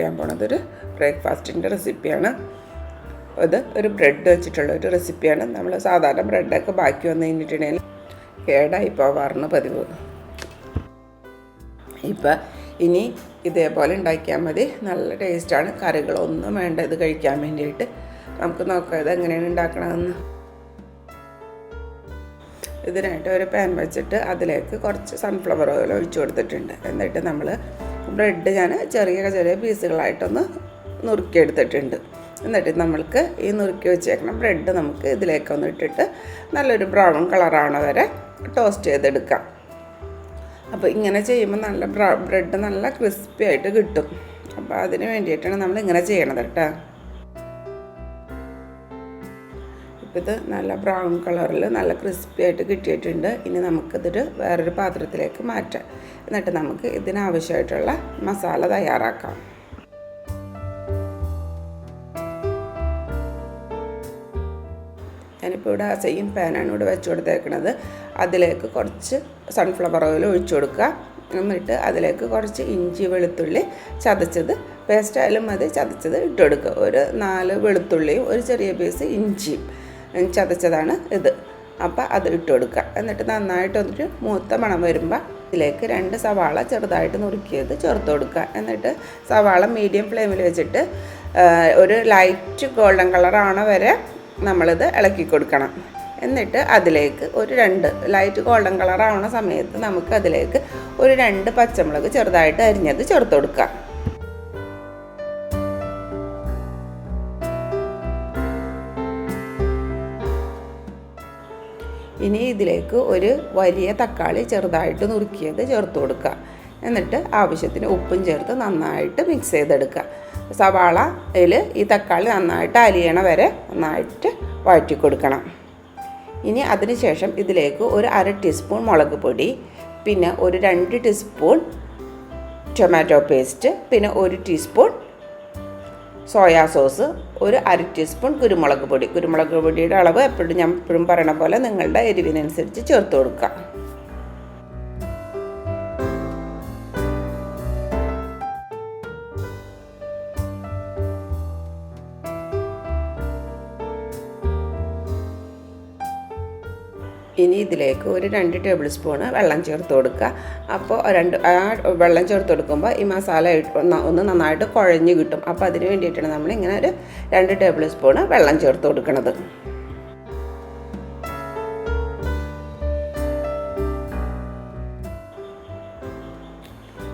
ചെയ്യാൻ പോണത് ഒരു ബ്രേക്ക്ഫാസ്റ്റിൻ്റെ റെസിപ്പിയാണ്. ഇത് ഒരു ബ്രെഡ് വെച്ചിട്ടുള്ള ഒരു റെസിപ്പിയാണ്. നമ്മൾ സാധാരണ ബ്രെഡൊക്കെ ബാക്കി വന്നു കഴിഞ്ഞിട്ടുണ്ടെങ്കിൽ കേടായി പോവാറുണ്ട് പതിവ്. ഇപ്പം ഇനി ഇതേപോലെ ഉണ്ടാക്കിയാൽ മതി. നല്ല ടേസ്റ്റാണ്. കറികളൊന്നും വേണ്ട ഇത് കഴിക്കാൻ വേണ്ടിയിട്ട്. നമുക്ക് നോക്കാം ഇത് എങ്ങനെയാണ് ഉണ്ടാക്കണമെന്ന്. ഇതിനായിട്ട് ഒരു പാൻ വെച്ചിട്ട് അതിലേക്ക് കുറച്ച് സൺഫ്ലവർ ഓയിൽ ഒഴിച്ചു കൊടുത്തിട്ടുണ്ട്. എന്നിട്ട് നമ്മൾ ബ്രെഡ് ഞാൻ ചെറിയ ചെറിയ പീസുകളായിട്ടൊന്ന് നുറുക്കിയെടുത്തിട്ടുണ്ട്. എന്നിട്ട് നമ്മൾക്ക് ഈ നുറുക്കി വെച്ചേക്കണം ബ്രെഡ് നമുക്ക് ഇതിലേക്കൊന്ന് ഇട്ടിട്ട് നല്ലൊരു ബ്രൗൺ കളറാവണ വരെ ടോസ്റ്റ് ചെയ്തെടുക്കാം. അപ്പോൾ ഇങ്ങനെ ചെയ്യുമ്പോൾ നല്ല ബ്രെഡ് നല്ല ക്രിസ്പി ആയിട്ട് കിട്ടും. അപ്പോൾ അതിന് വേണ്ടിയിട്ടാണ് നമ്മൾ ഇങ്ങനെ ചെയ്യണത് കേട്ടോ. ഇപ്പോൾ ഇത് നല്ല ബ്രൗൺ കളറിൽ നല്ല ക്രിസ്പി ആയിട്ട് കിട്ടിയിട്ടുണ്ട്. ഇനി നമുക്കിതൊരു വേറൊരു പാത്രത്തിലേക്ക് മാറ്റാം. എന്നിട്ട് നമുക്ക് ഇതിനാവശ്യമായിട്ടുള്ള മസാല തയ്യാറാക്കാം. ഞാനിപ്പോൾ ഇവിടെ സെയിം പാനാണ് ഇവിടെ വെച്ച് കൊടുത്തേക്കുന്നത്. അതിലേക്ക് കുറച്ച് സൺഫ്ലവർ ഓയിൽ ഒഴിച്ചു കൊടുക്കുക. എന്നിട്ട് അതിലേക്ക് കുറച്ച് ഇഞ്ചി വെളുത്തുള്ളി ചതച്ചത്, പേസ്റ്റ് ആയാലും മതി, ചതച്ചത് ഇട്ട് കൊടുക്കുക. ഒരു 4 വെളുത്തുള്ളിയും ഒരു ചെറിയ പീസ് ഇഞ്ചിയും ചതച്ചതാണ് ഇത്. അപ്പോൾ അത് ഇട്ട് കൊടുക്കുക. എന്നിട്ട് നന്നായിട്ടൊരു മൂത്ത മണം വരുമ്പോൾ ഇതിലേക്ക് 2 സവാള ചെറുതായിട്ട് നുറുക്കിയത് ചേർത്ത് കൊടുക്കുക. എന്നിട്ട് സവാള മീഡിയം ഫ്ലെയിമിൽ വെച്ചിട്ട് ഒരു ലൈറ്റ് ഗോൾഡൻ കളറാവണ വരെ നമ്മളിത് ഇളക്കി കൊടുക്കണം. എന്നിട്ട് അതിലേക്ക് ഒരു 2 ലൈറ്റ് ഗോൾഡൻ കളറാവണ സമയത്ത് നമുക്ക് അതിലേക്ക് ഒരു 2 പച്ചമുളക് ചെറുതായിട്ട് അരിഞ്ഞത് ചേർത്ത് കൊടുക്കുക. ഇനി ഇതിലേക്ക് ഒരു വലിയ തക്കാളി ചെറുതായിട്ട് നുറുക്കിയത് ചേർത്ത് കൊടുക്കുക. എന്നിട്ട് ആവശ്യത്തിന് ഉപ്പും ചേർത്ത് നന്നായിട്ട് മിക്സ് ചെയ്തെടുക്കുക. സവാളയിൽ ഈ തക്കാളി നന്നായിട്ട് അലിയണ വരെ നന്നായിട്ട് വഴറ്റി കൊടുക്കണം. ഇനി അതിന് ശേഷം ഇതിലേക്ക് ഒരു 1/2 ടീസ്പൂൺ മുളക് പൊടി, പിന്നെ ഒരു 2 ടീസ്പൂൺ ടൊമാറ്റോ പേസ്റ്റ്, പിന്നെ 1 ടീസ്പൂൺ സോയാ സോസ്, ഒരു 1/2 ടീസ്പൂൺ കുരുമുളക് പൊടിയുടെ അളവ് ഞാൻ എപ്പോഴും പറയണ പോലെ നിങ്ങളുടെ എരിവിനനുസരിച്ച് ചേർത്ത് കൊടുക്കുക. ഇനി ഇതിലേക്ക് ഒരു 2 ടേബിൾ സ്പൂണ് വെള്ളം ചേർത്ത് കൊടുക്കുക. അപ്പോൾ വെള്ളം ചേർത്ത് കൊടുക്കുമ്പോൾ ഈ മസാല ഒന്ന് നന്നായിട്ട് കുഴഞ്ഞ് കിട്ടും. അപ്പോൾ അതിന് വേണ്ടിയിട്ടാണ് നമ്മൾ ഇങ്ങനെ ഒരു 2 ടേബിൾ സ്പൂണ് വെള്ളം ചേർത്ത് കൊടുക്കുന്നത്.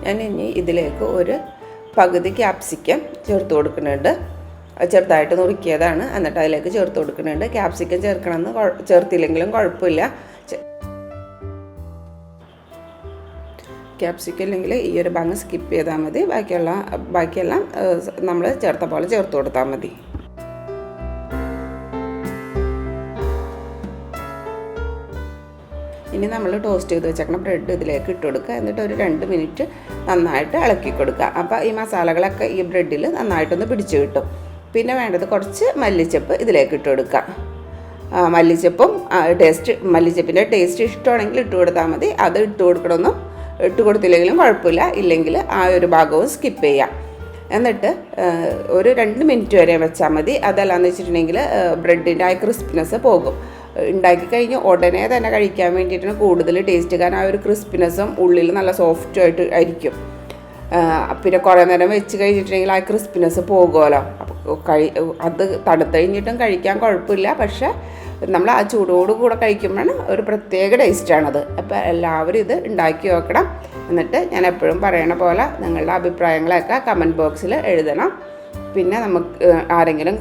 ഞാൻ ഇനി ഇതിലേക്ക് ഒരു പകുതി ക്യാപ്സിക്കം ചേർത്ത് കൊടുക്കുന്നുണ്ട്. ചെറുതായിട്ട് നുറുക്കിയതാണ്. എന്നിട്ട് അതിലേക്ക് ചേർത്ത് കൊടുക്കുന്നുണ്ട്. ക്യാപ്സിക്കം ചേർക്കണമെന്ന് ചേർത്തില്ലെങ്കിലും കുഴപ്പമില്ല. ക്യാപ്സിക്കം ഇല്ലെങ്കിൽ ഈ ഒരു ഭാഗം സ്കിപ്പ് ചെയ്താൽ മതി. ബാക്കിയെല്ലാം നമ്മൾ ചേർത്ത പോലെ ചേർത്ത് കൊടുത്താൽ മതി. ഇനി നമ്മൾ ടോസ്റ്റ് ചെയ്ത് വെച്ചേക്കണം ബ്രെഡ് ഇതിലേക്ക് ഇട്ട് കൊടുക്കുക. എന്നിട്ട് ഒരു 2 മിനിറ്റ് നന്നായിട്ട് ഇളക്കി കൊടുക്കുക. അപ്പോൾ ഈ മസാലകളൊക്കെ ഈ ബ്രെഡിൽ നന്നായിട്ടൊന്ന് പിടിച്ച് കിട്ടും. പിന്നെ വേണ്ടത് കുറച്ച് മല്ലിച്ചപ്പ് ഇതിലേക്ക് ഇട്ട് കൊടുക്കുക. മല്ലിച്ചപ്പിൻ്റെ ടേസ്റ്റ് ഇഷ്ടമാണെങ്കിൽ ഇട്ട് കൊടുത്താൽ മതി. അത് ഇട്ട് കൊടുത്തില്ലെങ്കിലും കുഴപ്പമില്ല. ഇല്ലെങ്കിൽ ആ ഒരു ഭാഗവും സ്കിപ്പ് ചെയ്യാം. എന്നിട്ട് ഒരു 2 മിനിറ്റ് വരെ വെച്ചാൽ മതി. അതല്ലാന്ന് വെച്ചിട്ടുണ്ടെങ്കിൽ ബ്രെഡിൻ്റെ ആ ക്രിസ്പിനെസ് പോകും. ഉണ്ടാക്കി കഴിഞ്ഞ് ഉടനെ തന്നെ കഴിക്കാൻ വേണ്ടിയിട്ടാണ് കൂടുതൽ ടേസ്റ്റ്. കാരണം ആ ഒരു ക്രിസ്പിനെസ്സും ഉള്ളിൽ നല്ല സോഫ്റ്റായിട്ട് ആയിരിക്കും. പിന്നെ കുറേ നേരം വെച്ച് കഴിഞ്ഞിട്ടുണ്ടെങ്കിൽ ആ ക്രിസ്പിനെസ് പോകുമല്ലോ. അത് തണുത്ത് കഴിഞ്ഞിട്ടും കഴിക്കാൻ കുഴപ്പമില്ല. പക്ഷേ നമ്മൾ ആ ചൂടോടുകൂടെ കഴിക്കുമ്പോഴാണ് ഒരു പ്രത്യേക ടേസ്റ്റാണത്. അപ്പോൾ എല്ലാവരും ഇത് ഉണ്ടാക്കി നോക്കണം. എന്നിട്ട് ഞാൻ എപ്പോഴും പറയണ പോലെ നിങ്ങളുടെ അഭിപ്രായങ്ങളൊക്കെ കമൻറ്റ് ബോക്സിൽ എഴുതണം. പിന്നെ നമുക്ക് ആരെങ്കിലും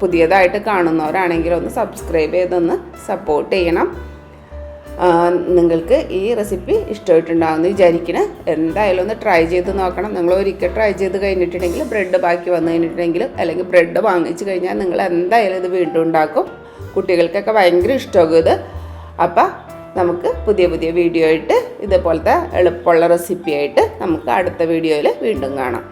പുതിയതായിട്ട് കാണുന്നവരാണെങ്കിൽ ഒന്ന് സബ്സ്ക്രൈബ് ചെയ്തൊന്ന് സപ്പോർട്ട് ചെയ്യണം. നിങ്ങൾക്ക് ഈ റെസിപ്പി ഇഷ്ടമായിട്ടുണ്ടാകുമെന്ന് വിചാരിക്കണം. എന്തായാലും ഒന്ന് ട്രൈ ചെയ്ത് നോക്കണം. നിങ്ങൾ ഒരിക്കൽ ട്രൈ ചെയ്ത് കഴിഞ്ഞിട്ടുണ്ടെങ്കിൽ ബ്രെഡ് ബാക്കി വന്നു കഴിഞ്ഞിട്ടുണ്ടെങ്കിൽ അല്ലെങ്കിൽ ബ്രെഡ് വാങ്ങിച്ച് കഴിഞ്ഞാൽ നിങ്ങൾ എന്തായാലും ഇത് വീണ്ടും ഉണ്ടാക്കും. കുട്ടികൾക്കൊക്കെ ഭയങ്കര ഇഷ്ടമാകും ഇത്. അപ്പം നമുക്ക് പുതിയ വീഡിയോ ആയിട്ട് ഇതേപോലത്തെ എളുപ്പമുള്ള റെസിപ്പി ആയിട്ട് നമുക്ക് അടുത്ത വീഡിയോയിൽ വീണ്ടും കാണാം.